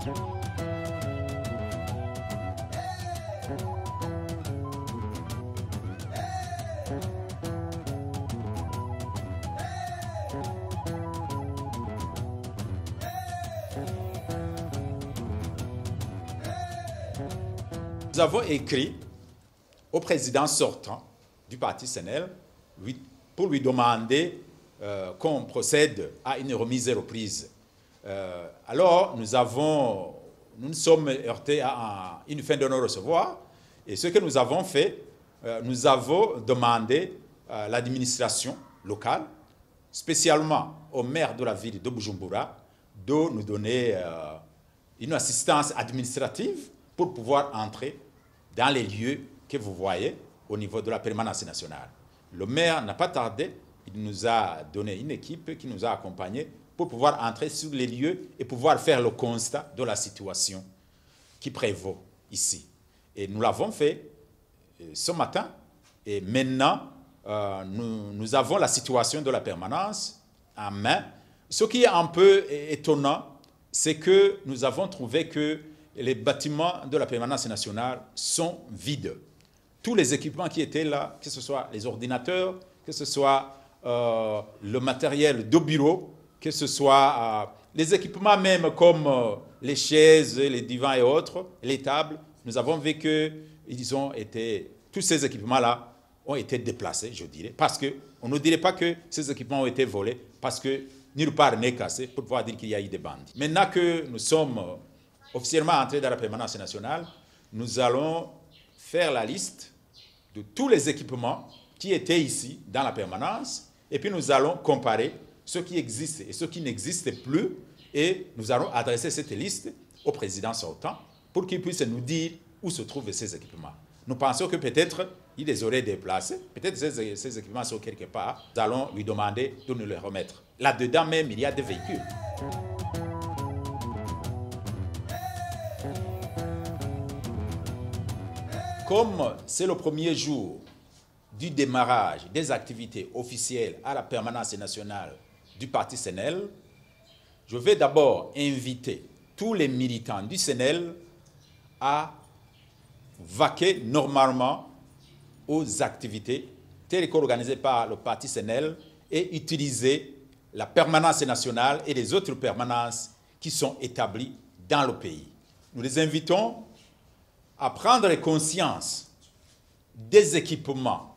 Nous avons écrit au président sortant du parti SNEL pour lui demander qu'on procède à une remise et reprise. Alors, nous nous sommes heurtés à une fin de non-recevoir. Et ce que nous avons fait, nous avons demandé à l'administration locale, spécialement au maire de la ville de Bujumbura, de nous donner une assistance administrative pour pouvoir entrer dans les lieux que vous voyez au niveau de la permanence nationale. Le maire n'a pas tardé, il nous a donné une équipe qui nous a accompagnés pour pouvoir entrer sur les lieux et pouvoir faire le constat de la situation qui prévaut ici. Et nous l'avons fait ce matin et maintenant nous avons la situation de la permanence en main. Ce qui est un peu étonnant, c'est que nous avons trouvé que les bâtiments de la permanence nationale sont vides. Tous les équipements qui étaient là, que ce soit les ordinateurs, que ce soit le matériel de bureau, que ce soit les équipements même comme les chaises, les divans et autres, les tables, nous avons vu que tous ces équipements-là ont été déplacés, je dirais, parce qu'on ne dirait pas que ces équipements ont été volés, parce que nulle part n'est cassé pour pouvoir dire qu'il y a eu des bandits. Maintenant que nous sommes officiellement entrés dans la permanence nationale, nous allons faire la liste de tous les équipements qui étaient ici dans la permanence et puis nous allons comparer ce qui existe et ce qui n'existe plus et nous allons adresser cette liste au président sortant pour qu'il puisse nous dire où se trouvent ces équipements. Nous pensons que peut-être il les aurait déplacés, peut-être ces équipements sont quelque part. Nous allons lui demander de nous les remettre. Là-dedans même, il y a des véhicules. Comme c'est le premier jour du démarrage des activités officielles à la permanence nationale du parti SNEL, je vais d'abord inviter tous les militants du SNEL à vaquer normalement aux activités telles qu'organisées par le parti SNEL et utiliser la permanence nationale et les autres permanences qui sont établies dans le pays. Nous les invitons à prendre conscience des équipements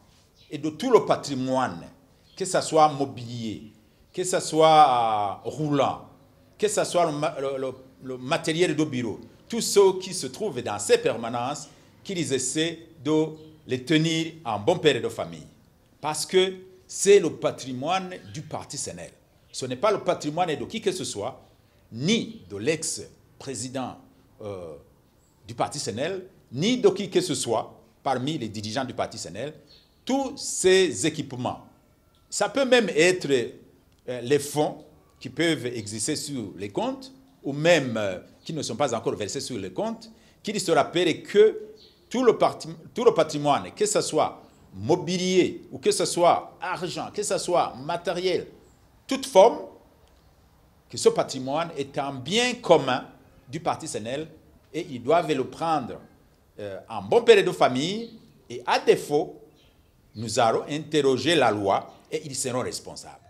et de tout le patrimoine, que ce soit mobilier, que ce soit roulant, que ce soit le matériel de bureau, tous ceux qui se trouvent dans ces permanences, qu'ils essaient de les tenir en bon père de famille. Parce que c'est le patrimoine du parti SNEL. Ce n'est pas le patrimoine de qui que ce soit, ni de l'ex-président du parti SNEL, ni de qui que ce soit parmi les dirigeants du parti SNEL. Tous ces équipements, ça peut même être les fonds qui peuvent exister sur les comptes ou même qui ne sont pas encore versés sur les comptes, qu'il se rappelle que tout le patrimoine, que ce soit mobilier ou que ce soit argent, que ce soit matériel, toute forme, que ce patrimoine est un bien commun du parti SNEL et ils doivent le prendre en bon père de famille et à défaut, nous allons interroger la loi et ils seront responsables.